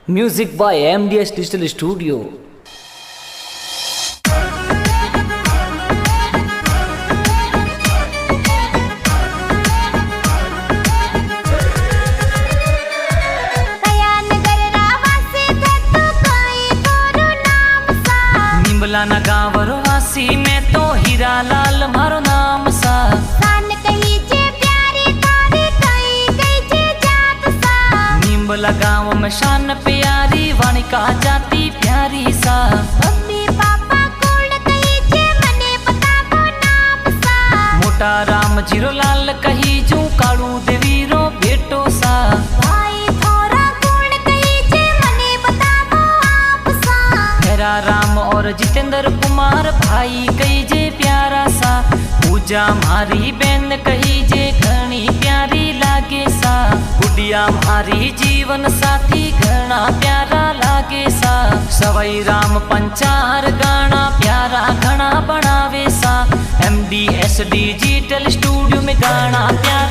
Music by MDS Digital Studio. निम्बलाना गांवरो वासी में तो हीरा लाल मारो नाम सा। सान कही जे प्यारी तारी कहीं गई जे जात सा। निम्बला गांव में शान प्यारी वाणी का जाती प्यारी सा। मम्मी पापा कौन कही जे मने बतावो नाम सा। मोटा राम जीरो लाल कही जू कालू देवीरो बेटो सा। भाई थोरा कौन कही जे मने बतावो आप सा। मेरा राम और जितेंद्र कुमार भाई कही जे प्यारा सा। पूजा मारी बहन कही जे घनी प्यारी लागे सा। गुडिया मारी जीवन साथी घना प्यारा लागे सा। सवाई राम पंचार गाना प्यारा घना बनावे सा। MDS डिजिटल स्टूडियो में गाना प्यारा